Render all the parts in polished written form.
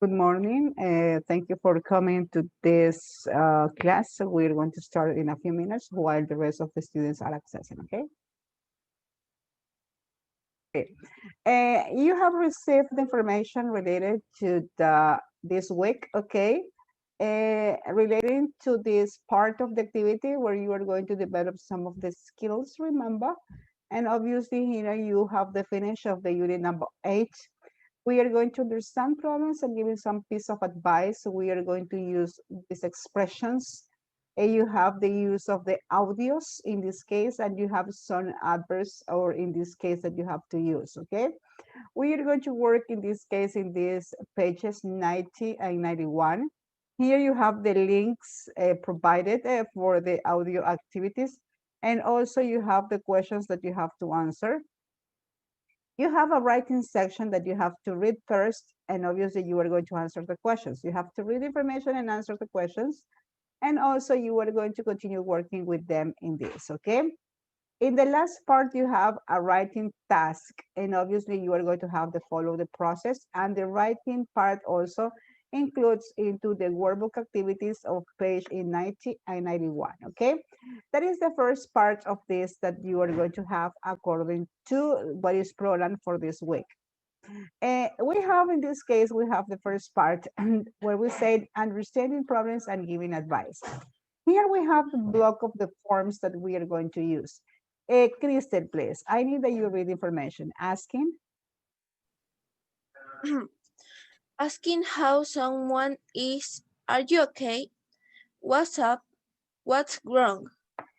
Good morning. Thank you for coming to this class. We're going to start in a few minutes while the rest of the students are accessing, okay? Okay. You have received information related to this week, okay? Relating to this part of the activity where you are going to develop some of the skills, remember? And obviously here you have the finish of the unit number 8. We are going to understand problems and giving some piece of advice. We are going to use these expressions. And you have the use of the audios in this case, and you have some adverbs or in this case that you have to use, okay? We are going to work in this case in these pages 90 and 91. Here you have the links provided for the audio activities. And also you have the questions that you have to answer. You have a writing section that you have to read first, and obviously you are going to answer the questions. You have to read information and answer the questions. And also you are going to continue working with them in this, okay? In the last part, you have a writing task, and obviously you are going to have to follow the process. And the writing part also includes into the workbook activities of page 90 and 91, okay? That is the first part of this that you are going to have according to what is programmed for this week. We have, in this case, we have the first part where we said understanding problems and giving advice. Here we have the block of the forms that we are going to use. Kristen, please, I need that you read information. Asking. Asking how someone is, are you okay? What's up? What's wrong?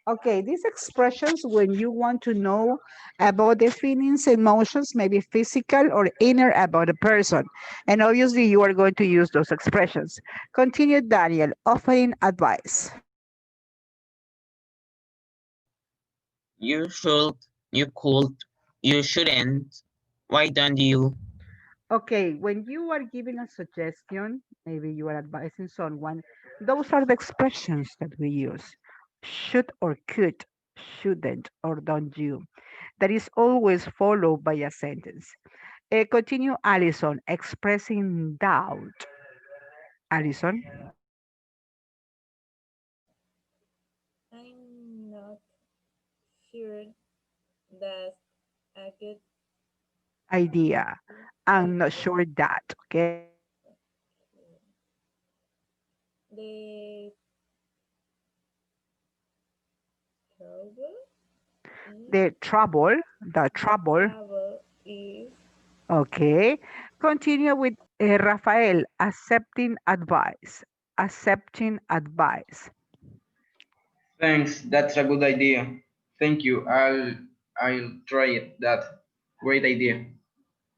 Okay, these expressions when you want to know about the feelings, emotions, maybe physical or inner about a person. And obviously you are going to use those expressions. Continue, Daniel, offering advice. You should, you could, you shouldn't. Why don't you? Okay, when you are giving a suggestion, maybe you are advising someone, those are the expressions that we use. Should or could, shouldn't or don't you. That is always followed by a sentence. Continue, Alison, expressing doubt. Alison. I'm not sure that's a good Idea. I'm not idea. sure that, okay? The trouble is The trouble, trouble is okay. Continue with Rafael, accepting advice. Accepting advice. Thanks, that's a good idea. Thank you. I'll try it. That great idea.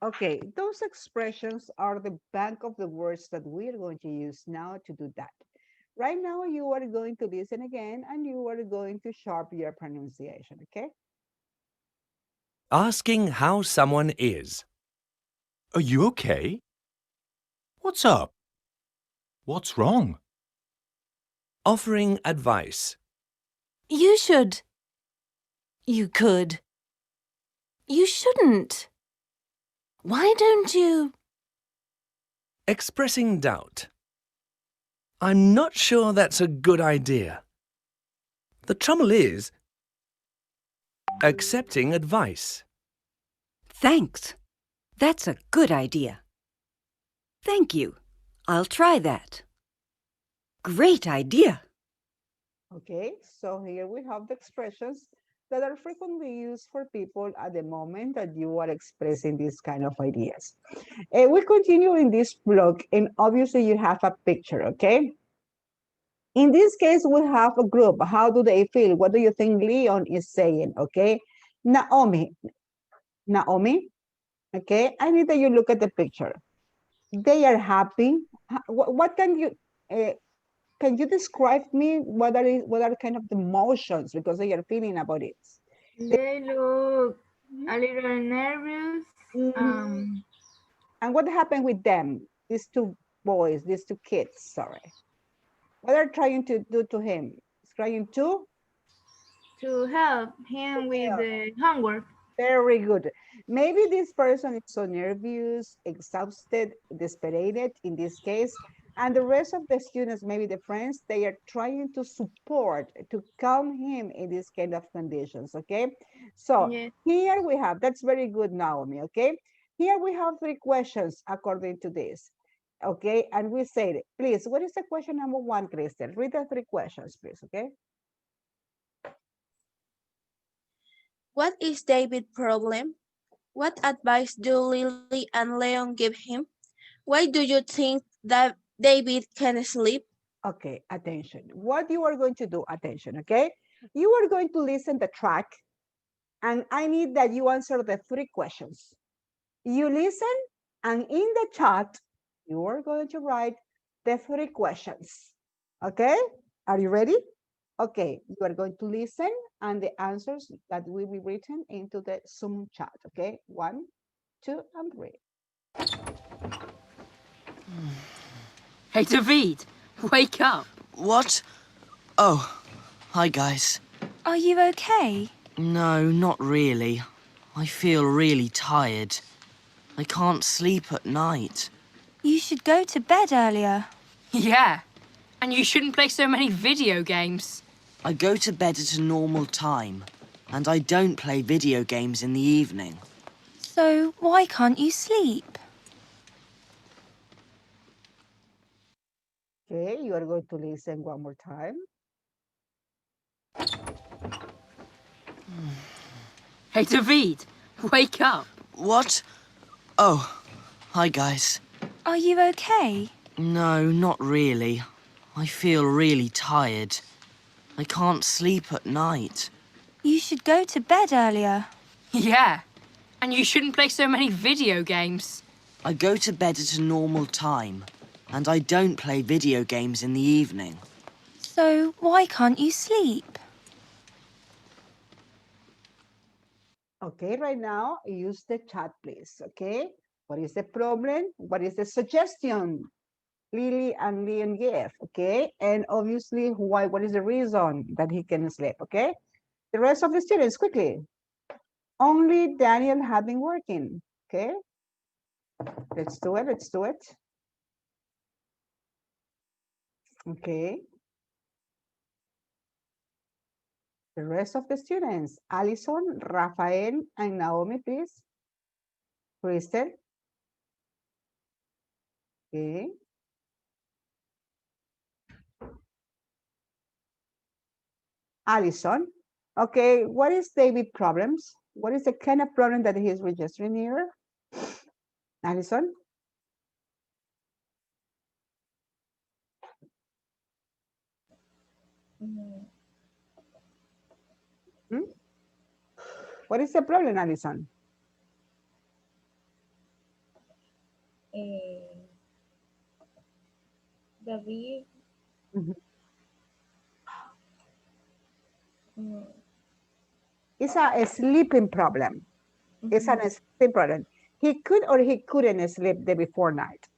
Okay, those expressions are the bank of the words that we are going to use now to do that. Right now, you are going to listen again and you are going to sharpen your pronunciation, okay? Asking how someone is. Are you okay? What's up? What's wrong? Offering advice. You should. You could. You shouldn't. Why don't you? Expressing doubt. I'm not sure that's a good idea. The trouble is, accepting advice. Thanks. That's a good idea. Thank you. I'll try that. Great idea. Okay, so here we have the expressions that are frequently used for people at the moment that you are expressing these kind of ideas. We continue in this block, and obviously you have a picture, okay? In this case, we have a group. How do they feel? What do you think Leon is saying, okay? Naomi, okay? I need that you look at the picture. They are happy. What can you describe me what are kind of the emotions because they are feeling about it? they look a little nervous. Mhm. And what happened with them? These two boys, these two kids, sorry. What are trying to do to him? He's trying to To help him with the homework. Very good. Maybe this person is so nervous, exhausted, desperate in this case, and the rest of the students, maybe the friends, they are trying to support, to calm him in this kind of conditions, okay? So Yes. here we have, that's very good, Naomi, okay? Here we have 3 questions according to this, okay? And we said, please, what is the question number 1, Crystal? Read the 3 questions, please, okay? What is David's problem? What advice do Lily and Leon give him? Why do you think that David can sleep? Okay, attention. What you are going to do, attention, okay? You are going to listen the track, and I need that you answer the 3 questions. You listen, and in the chat, you are going to write the 3 questions. Okay? Are you ready? Okay, you are going to listen, and the answers that will be written into the Zoom chat. Okay? 1, 2, and 3. Hey, David, wake up. What? Oh, hi guys. Are you okay? No, not really. I feel really tired. I can't sleep at night. You should go to bed earlier. Yeah, and you shouldn't play so many video games. I go to bed at a normal time, and I don't play video games in the evening. So why can't you sleep? Okay, you are going to listen one more time. Hey, David, wake up. What? Oh, hi guys. Are you okay? No, not really. I feel really tired. I can't sleep at night. You should go to bed earlier. Yeah, and you shouldn't play so many video games. I go to bed at a normal time, and I don't play video games in the evening. So why can't you sleep? Okay, right now, use the chat, please, okay? What is the problem? What is the suggestion? Lily and Leon give, okay? And obviously, why? What is the reason that he can sleep, okay? The rest of the students, quickly. Only Daniel have been working, okay? Let's do it, let's do it. Okay. The rest of the students, Alison, Rafael, and Naomi, please. Crystal. Okay. Alison. Okay, what is David problems? What is the kind of problem that he is registering here? Alison? Mm, Hmm? What is the problem, Alison? eh, David. Mhm. mm, It's a sleeping problem. It's an sleeping problem. He could or he couldn't sleep the before night.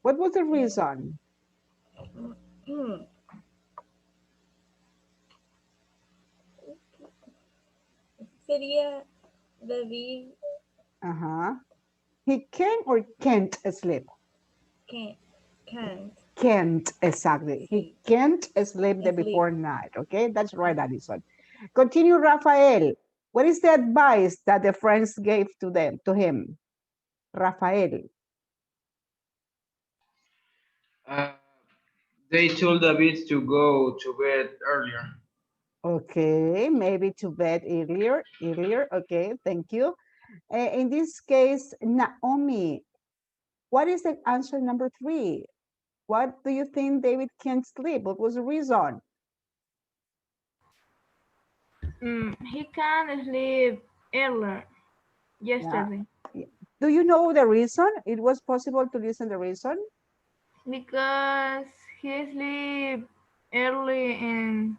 What was the reason? mm. Sería David Uh-huh. He can or can't sleep? can't can't Can't, exactly. He sleep. can't sleep the Sleep. before night, okay? That's right, Alison. Continue, Rafael. What is the advice that the friends gave to him? Rafael. Uh, they told David to go to bed earlier. Okay, maybe to bed earlier, okay, thank you. In this case, Naomi, what is the answer number 3? What do you think David can't sleep? What was the reason? He can't sleep earlier yesterday Do you know the reason? It was possible to listen the reason? because he sleep early in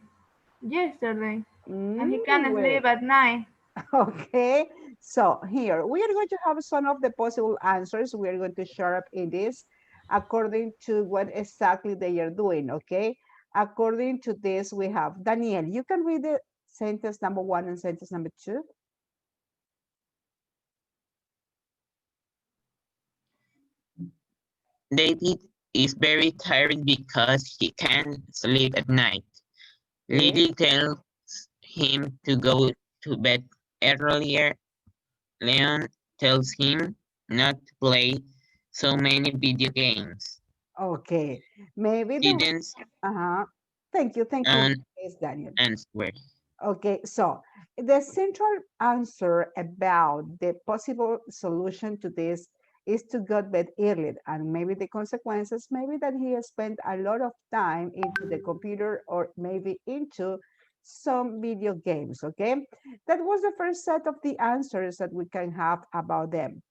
yesterday and he can't sleep at night. Okay, so here we are going to have some of the possible answers. We are going to share up in this according to what exactly they are doing, okay? According to this, we have Daniel. You can read the sentence number 1 and sentence number 2. David is very tired because he can't sleep at night. Lily tells him to go to bed earlier. Leon tells him not to play so many video games. Okay, maybe the Didn't thank you, yes, Daniel. answer. Okay, so the central answer about the possible solution to this is to go to bed early, and maybe the consequences, maybe that he has spent a lot of time into the computer or maybe into some video games, okay? That was the first set of the answers that we can have about them.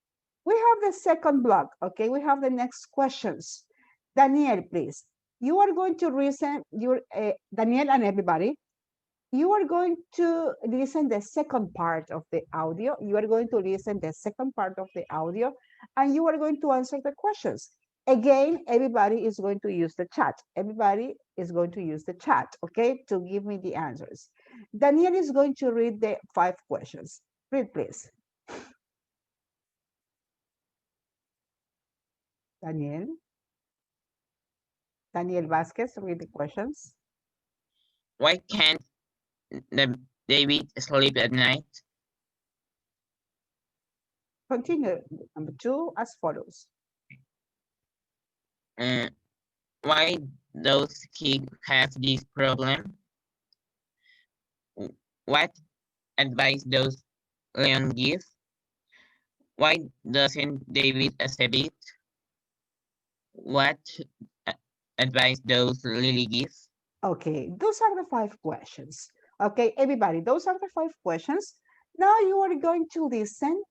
We have the second block, okay? We have the next questions. Daniel, please. You are going to listen, Daniel and everybody, you are going to listen the second part of the audio. You are going to listen the second part of the audio, and you are going to answer the questions. Again, everybody is going to use the chat. Everybody is going to use the chat, okay, to give me the answers. Daniel is going to read the 5 questions. Read, please. Daniel. Daniel Vasquez, read the questions. Why can't David sleep at night? Continue. Number 2 as follows. Why does he have this problem? What advice does Leon give? Why doesn't David accept it? What advice does Lily give? Okay, those are the 5 questions. Okay, everybody, those are the 5 questions. Now you are going to listen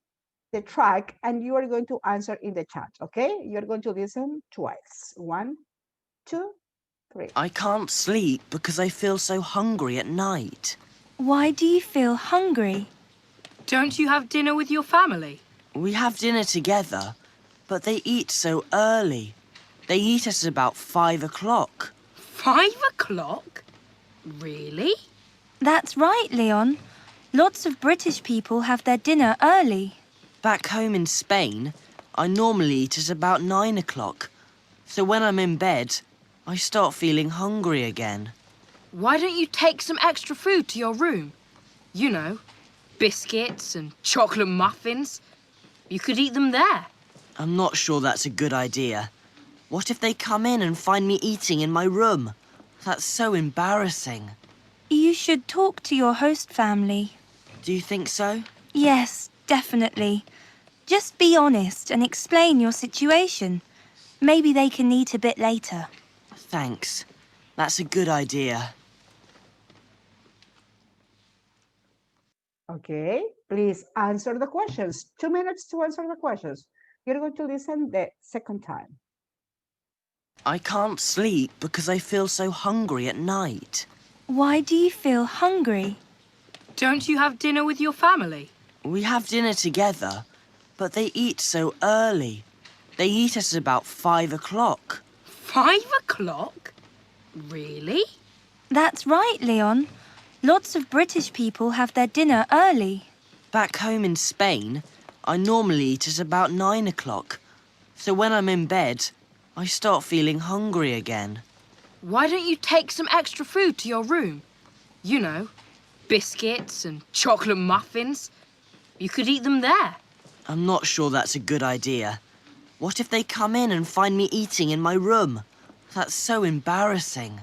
the track and you are going to answer in the chat, okay? You're going to listen twice. 1, 2, 3. I can't sleep because I feel so hungry at night. Why do you feel hungry? Don't you have dinner with your family? We have dinner together, but they eat so early. They eat at about 5 o'clock. 5 o'clock? Really? That's right, Leon. Lots of British people have their dinner early. Back home in Spain, I normally eat at about 9 o'clock. So when I'm in bed, I start feeling hungry again. Why don't you take some extra food to your room? You know, biscuits and chocolate muffins. You could eat them there. I'm not sure that's a good idea. What if they come in and find me eating in my room? That's so embarrassing. You should talk to your host family. Do you think so? Yes, definitely. Just be honest and explain your situation. Maybe they can eat a bit later. Thanks. That's a good idea. Okay, please answer the questions. 2 minutes to answer the questions. You're going to listen the second time. I can't sleep because I feel so hungry at night. Why do you feel hungry? Don't you have dinner with your family? We have dinner together, but they eat so early. They eat at about 5 o'clock. 5 o'clock? Really? That's right, Leon. Lots of British people have their dinner early. Back home in Spain, I normally eat at about 9 o'clock. So when I'm in bed, I start feeling hungry again. Why don't you take some extra food to your room? You know, biscuits and chocolate muffins. You could eat them there. I'm not sure that's a good idea. What if they come in and find me eating in my room? That's so embarrassing.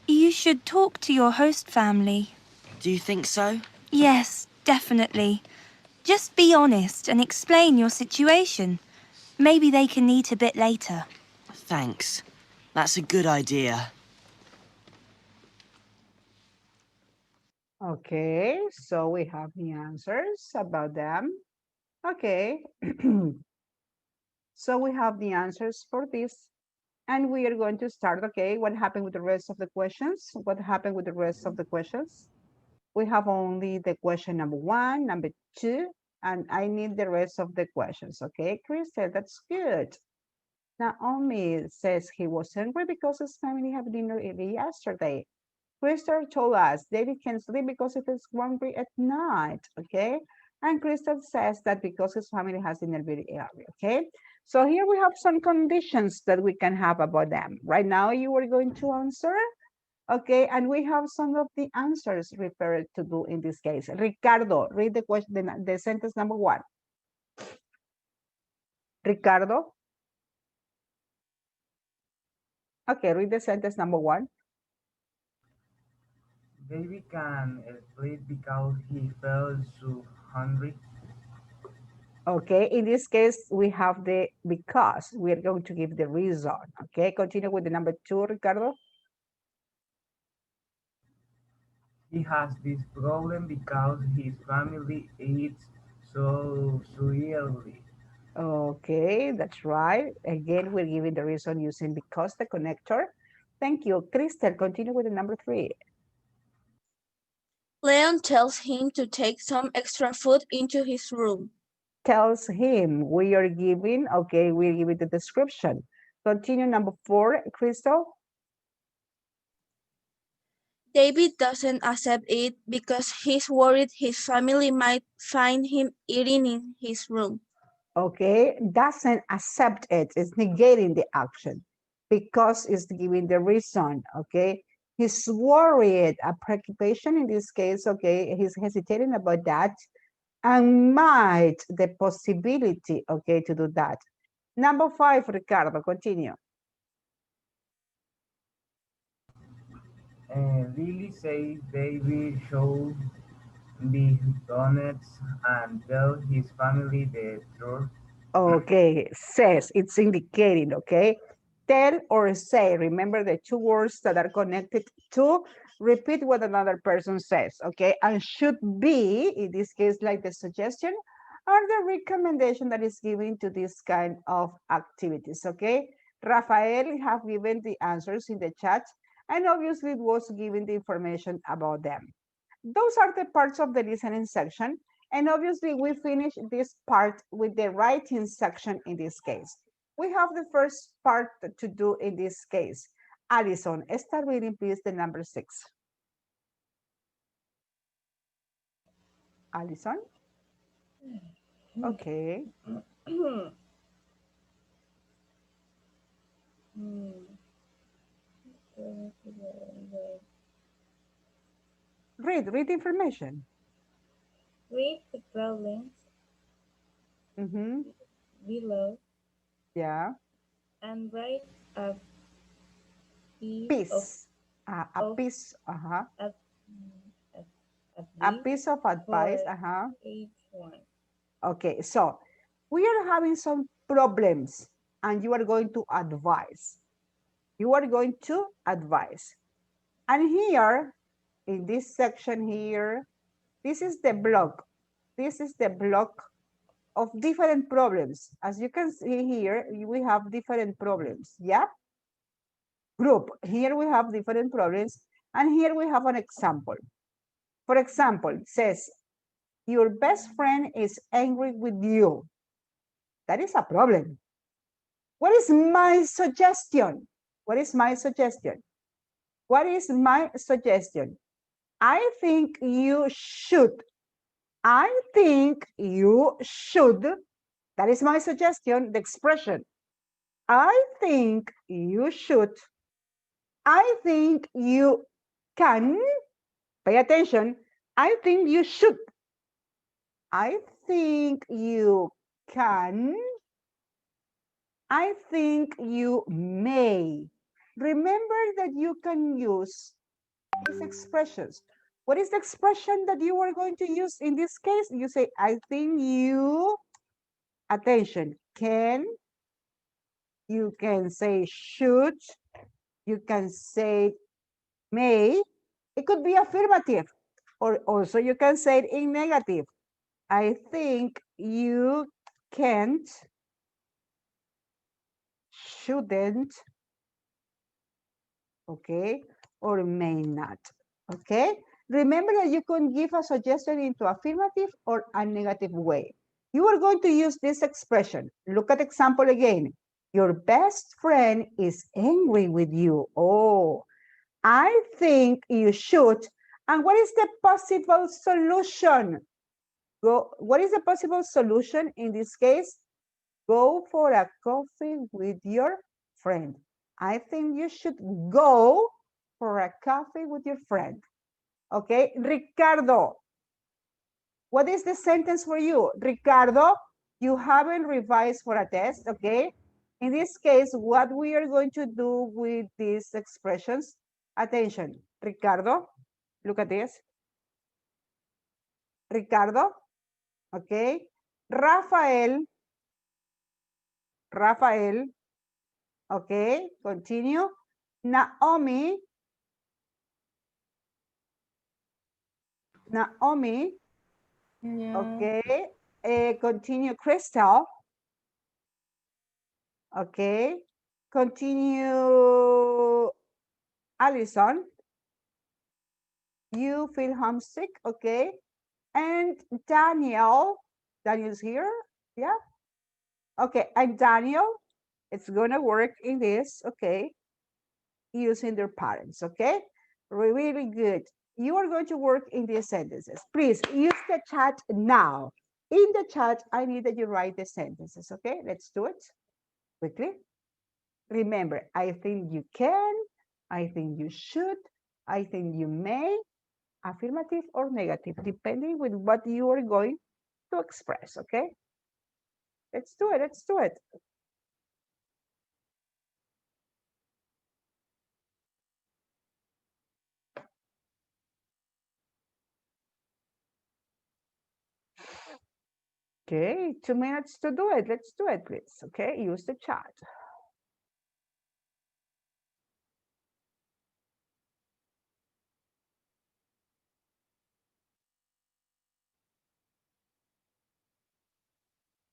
You should talk to your host family. Do you think so? Yes, definitely. Just be honest and explain your situation. Maybe they can eat a bit later. Thanks. That's a good idea. Okay, so we have the answers about them. Okay, so we have the answers for this. And we are going to start, okay, what happened with the rest of the questions? What happened with the rest of the questions? We have only the question number 1, number 2, and I need the rest of the questions, okay, Krista, that's good. Naomi says he was hungry because his family had dinner yesterday. Crystal told us David can sleep because he feels hungry at night, okay? And Crystal says that because his family has dinner very early, okay? So here we have some conditions that we can have about them. Right now you are going to answer, okay? And we have some of the answers referred to do in this case. Ricardo, read the question, the sentence number 1. Ricardo. Okay, read the sentence number 1. David can sleep because he felt so hungry. Okay, in this case, we have the because. We are going to give the reason. Okay, continue with the number 2, Ricardo. He has this problem because his family eats so early. Okay, that's right. Again, we're giving the reason using because the connector. Thank you. Crystal, continue with the number 3. Leon tells him to take some extra food into his room. Tells him we are giving, okay, we're giving the description. Continue number 4, Crystal. David doesn't accept it because he's worried his family might find him eating in his room. Okay, doesn't accept it, it's negating the action because it's giving the reason, okay? He's worried, a preoccupation in this case, okay, he's hesitating about that and might, the possibility, okay, to do that. Number 5, Ricardo, continue. Lily says David should be honest and tell his family the truth. Okay, says, it's indicating, okay? Tell or say, remember the 2 words that are connected to, repeat what another person says, okay? And should be, in this case, like the suggestion or the recommendation that is given to this kind of activities, okay? Rafael have given the answers in the chat, and obviously it was given the information about them. Those are the parts of the listening section. And obviously we finish this part with the writing section in this case. We have the first part to do in this case. Alison, start reading please the number 6. Alison? Okay. Read information. Read the problems below. Yeah. And write a piece. A piece. A piece of advice. Each one. Okay, so we are having some problems and you are going to advise. You are going to advise. And here, in this section here, this is the block. This is the block of different problems. As you can see here, we have different problems. Yeah? Group. Here we have different problems. And here we have an example. For example, it says, your best friend is angry with you. That is a problem. What is my suggestion? What is my suggestion? What is my suggestion? I think you should. I think you should. That is my suggestion, the expression. I think you should. I think you can. Pay attention. I think you should. I think you can. I think you may. Remember that you can use these expressions. What is the expression that you are going to use in this case? You say, I think you, attention, can. You can say should. You can say may. It could be affirmative. Or also you can say it in negative. I think you can't, shouldn't, okay, or may not, okay? Remember that you can give a suggestion into affirmative or a negative way. You are going to use this expression. Look at example again. Your best friend is angry with you. Oh, I think you should. And what is the possible solution? What is the possible solution in this case? Go for a coffee with your friend. I think you should go for a coffee with your friend. Okay, Ricardo, what is the sentence for you? Ricardo, you haven't revised for a test, okay? In this case, what we are going to do with these expressions, attention, Ricardo, look at this. Ricardo, okay? Rafael, okay, continue. Naomi, Yeah. okay. Continue, Crystal. Okay. Continue, Allison. You feel homesick, okay. And Daniel's here, yeah. Okay, and Daniel, it's gonna work in this, okay, using their parents, okay. Really good. You are going to work in these sentences. Please use the chat now. In the chat, I need that you write the sentences, okay? Let's do it quickly. Remember, I think you can, I think you should, I think you may, affirmative or negative, depending with what you are going to express, okay? Let's do it, let's do it. Okay, 2 minutes to do it. Let's do it, please. Okay, use the chat.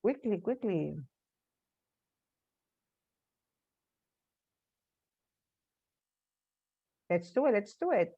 Quickly, quickly. Let's do it, let's do it.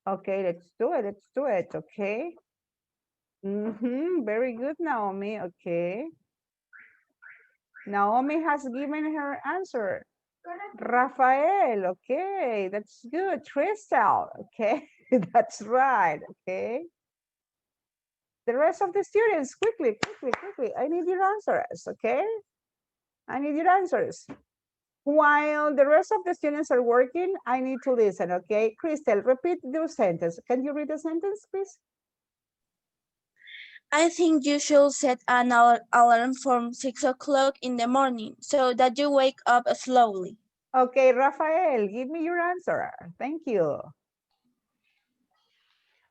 Okay, let's do it, let's do it, okay? Very good, Naomi, okay. Naomi has given her answer. Rafael, okay, that's good. Crystal, okay, that's right, okay. The rest of the students, quickly, quickly, quickly. I need your answers, okay? I need your answers. While the rest of the students are working, I need to listen, okay? Crystal, repeat your sentence. Can you read the sentence, please? I think you should set an alarm for 6 o'clock in the morning so that you wake up slowly. Okay, Rafael, give me your answer. Thank you.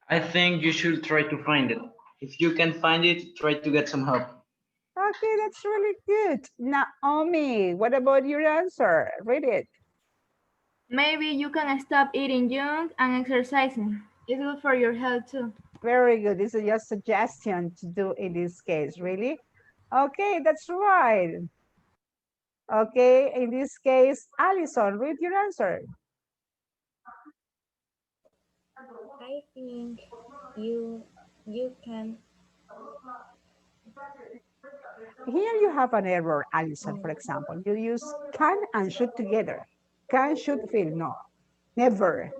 I think you should try to find it. If you can find it, try to get some help. Okay, that's really good. Naomi, what about your answer? Read it. Maybe you can stop eating junk and exercising. It's good for your health too. Very good. This is your suggestion to do in this case, really? Okay, that's right. Okay, in this case, Allison, read your answer. I think you can. Here you have an error, Allison, for example. You use can and should together. Can, should, feel, no, never.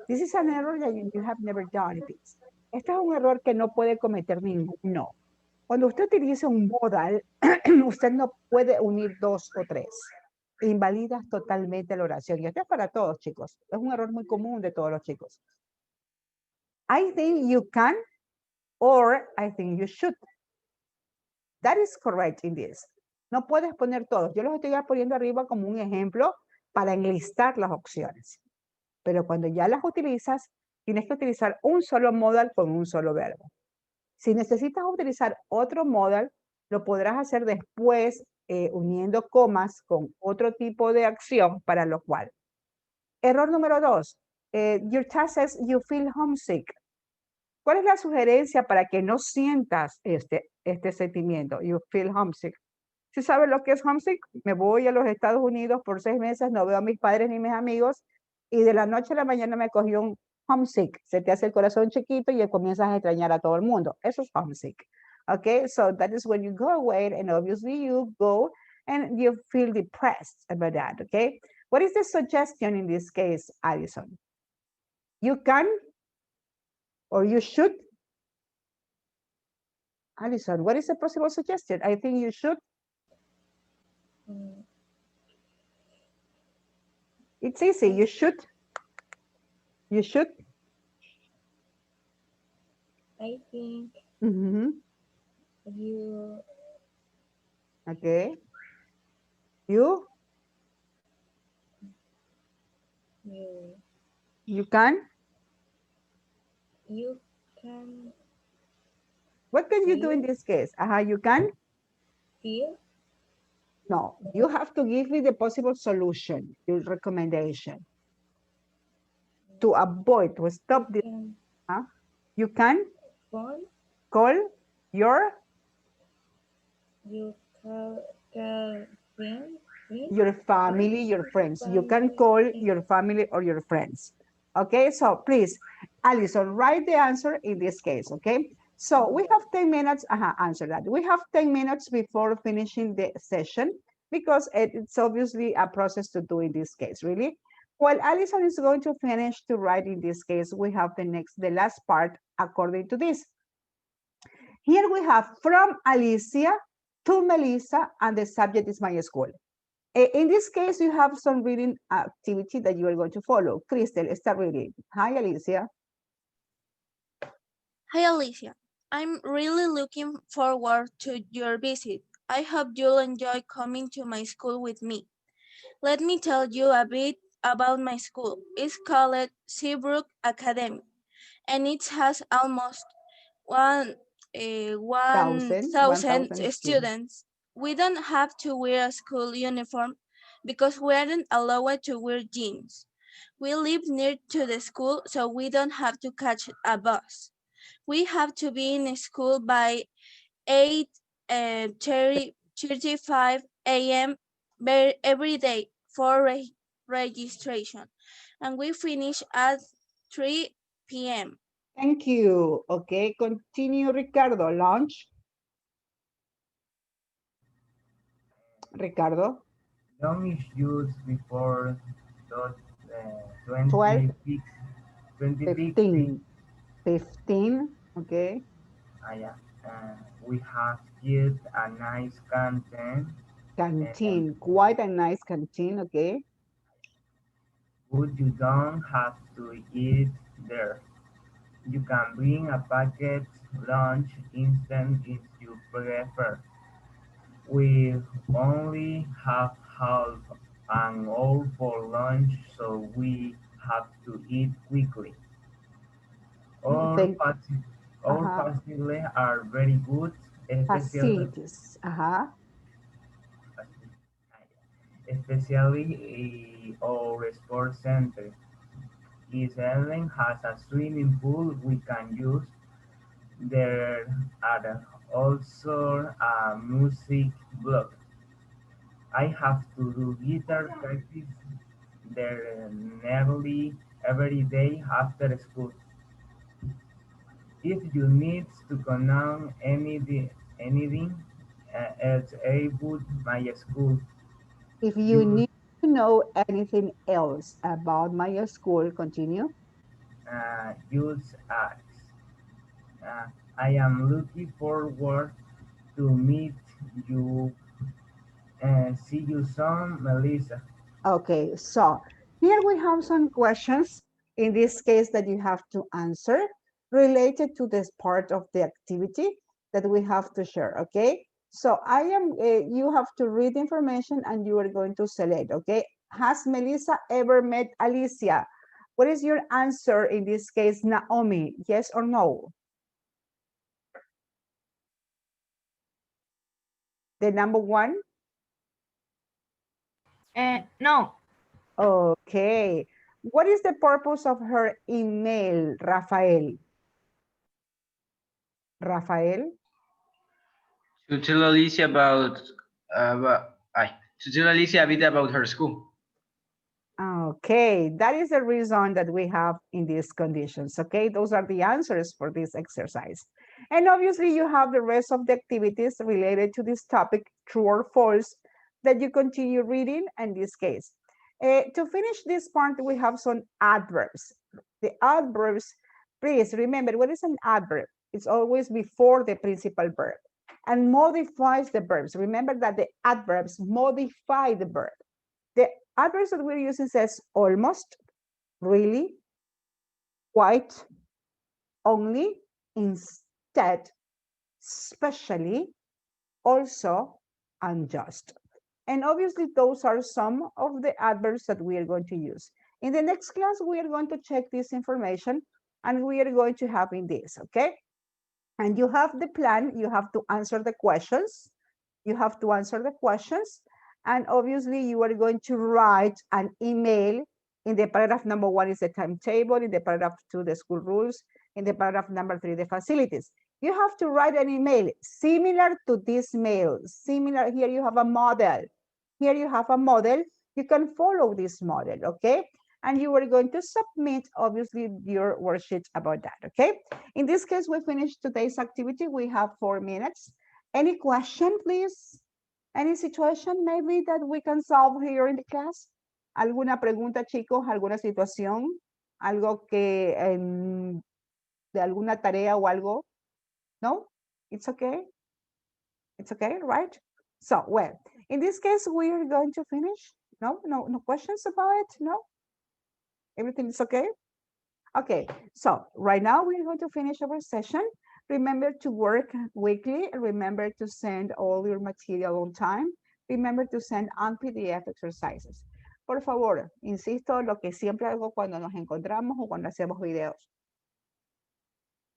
This is an error that you have never done this. Este es un error que no puede cometer ninguno. Cuando usted utiliza un modal, usted no puede unir dos o tres. Invalidas totalmente la oración. Y esto es para todos, chicos. Es un error muy común de todos los chicos. I think you can or I think you should. That is correct in this. No puedes poner todos. Yo los estoy poniendo arriba como un ejemplo para enlistar las opciones. Pero cuando ya las utilizas, tienes que utilizar un solo modal con un solo verbo. Si necesitas utilizar otro modal, lo podrás hacer después uniendo comas con otro tipo de acción para lo cual. Error número 2. Your task says you feel homesick. ¿Cuál es la sugerencia para que no sientas este sentimiento? You feel homesick. ¿Sí sabes lo que es homesick? Me voy a los Estados Unidos por 6 meses, no veo a mis padres ni mis amigos y de la noche a la mañana me cogió un homesick. Se te hace el corazón chiquito y comienzas a extrañar a todo el mundo. Eso es homesick. Okay, so that is when you go away and obviously you go and you feel depressed about that, okay? What is the suggestion in this case, Alison? You can or you should? Alison, what is the possible suggestion? I think you should. Mm, It's easy. You should. You should. I think Mm-hmm. you Okay. You you you can. you can What can you do in feel this case? You can. feel No, you have to give me the possible solution, your recommendation to avoid, to stop you this. can You can phone call your you call friend your family, your friends. You can call your family or your friends. Okay, so please, Alison, write the answer in this case, okay? So we have 10 minutes, answer that. We have 10 minutes before finishing the session because it's obviously a process to do in this case, really. While Alison is going to finish to write in this case, we have the last part according to this. Here we have from Alicia to Melissa, and the subject is my school. In this case, you have some reading activity that you are going to follow. Crystal, start reading. Hi, Alicia. Hi, Alicia. I'm really looking forward to your visit. I hope you'll enjoy coming to my school with me. Let me tell you a bit about my school. It's called Seabrook Academy, and it has almost one, 1,000 1,000 students. students. We don't have to wear a school uniform because we aren't allowed to wear jeans. We live near to the school, so we don't have to catch a bus. We have to be in school by 8:35 a.m. every day for registration, and we finish at 3 p.m. Thank you. Okay, continue, Ricardo. Lunch. Ricardo. Lunch is used before dot, 12, 26, 26 15. 15, okay. Yeah. We have yet a nice content, Canteen, quite a nice canteen, okay. but you don't have to eat there. You can bring a packet lunch instant if you prefer. We only have half an hour for lunch, so we have to eat quickly. Our, Thank, faci- our facilities are very good, especially facilities. our sports center. Each island has a swimming pool we can use. There are also a music block. I have to do guitar practice there nearly every day after school. If you need to know anything else about my school, If you you need to know anything else about my school, continue. use ask. I am looking forward to meet you and see you soon, Melissa. Okay, so here we have some questions in this case that you have to answer related to this part of the activity that we have to share, okay? So you have to read information and you are going to select, okay? Has Melissa ever met Alicia? What is your answer in this case, Naomi? Yes or no? The number one? No. Okay. What is the purpose of her email, Rafael? Rafael? To tell Alicia to tell Alicia a bit about her school. Okay, that is the reason that we have in these conditions, okay? Those are the answers for this exercise. And obviously you have the rest of the activities related to this topic, true or false, that you continue reading in this case. To finish this part, we have some adverbs. The adverbs, please remember, what is an adverb? It's always before the principal verb and modifies the verbs. Remember that the adverbs modify the verb. The adverbs that we're using says almost, really, quite, only, instead, especially, also, and just. And obviously those are some of the adverbs that we are going to use. In the next class, we are going to check this information and we are going to have in this, okay? And you have the plan, you have to answer the questions. You have to answer the questions. And obviously you are going to write an email. In the paragraph number 1 is the timetable, in the paragraph 2, the school rules, in the paragraph number 3, the facilities. You have to write an email similar to this mail, similar, here you have a model. Here you have a model, you can follow this model, okay? And you are going to submit, obviously, your worksheet about that, okay? In this case, we finished today's activity. We have 4 minutes. Any question, please? Any situation maybe that we can solve here in the class? ¿Alguna pregunta, chicos? ¿Alguna situación? ¿Algo que de alguna tarea o algo? No? It's okay? It's okay, right? So, well, in this case, we are going to finish. No questions about it? No? Everything is okay? Okay, so right now we're going to finish our session. Remember to work weekly. Remember to send all your material on time. Remember to send on PDF exercises. Por favor, insisto, lo que siempre hago cuando nos encontramos o cuando hacemos videos.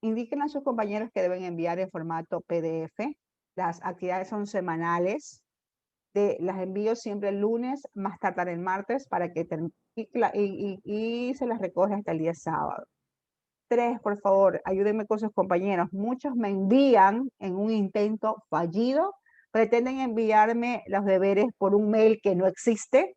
Indiquen a sus compañeros que deben enviar en formato PDF. Las actividades son semanales. Las envío siempre el lunes, más tardar el martes, para que y se las recoge hasta el día sábado. 3, por favor, ayúdenme con sus compañeros. Muchos me envían en un intento fallido, pretenden enviarme los deberes por un mail que no existe,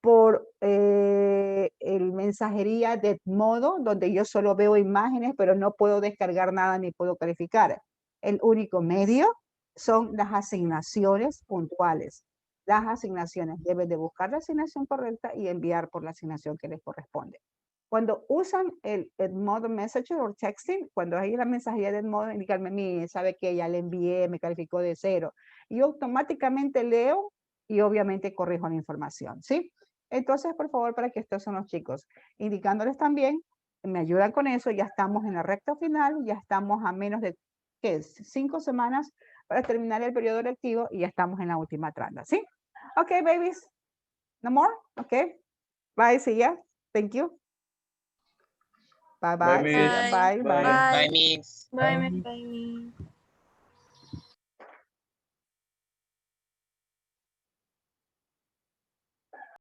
por el mensajería de modo, donde yo solo veo imágenes, pero no puedo descargar nada ni puedo calificar. El único medio son las asignaciones puntuales. Las asignaciones, deben de buscar la asignación correcta y enviar por la asignación que les corresponde. Cuando usan el modo messenger o texting, cuando hay la mensajería de modo, indicarme, mire, sabe que ya le envié, me calificó de 0. Y automáticamente leo y obviamente corrijo la información, ¿sí? Entonces, por favor, para que estos son los chicos, indicándoles también, me ayudan con eso, ya estamos en la recta final, ya estamos a menos de, ¿qué es? 5 semanas para terminar el periodo lectivo y ya estamos en la última tanda, ¿sí? Okay, babies. No more? Okay. Bye, see ya. Thank you. Bye-bye. Bye, See ya. Miss. Bye. Bye. Bye, Miss. Bye, Bye, me.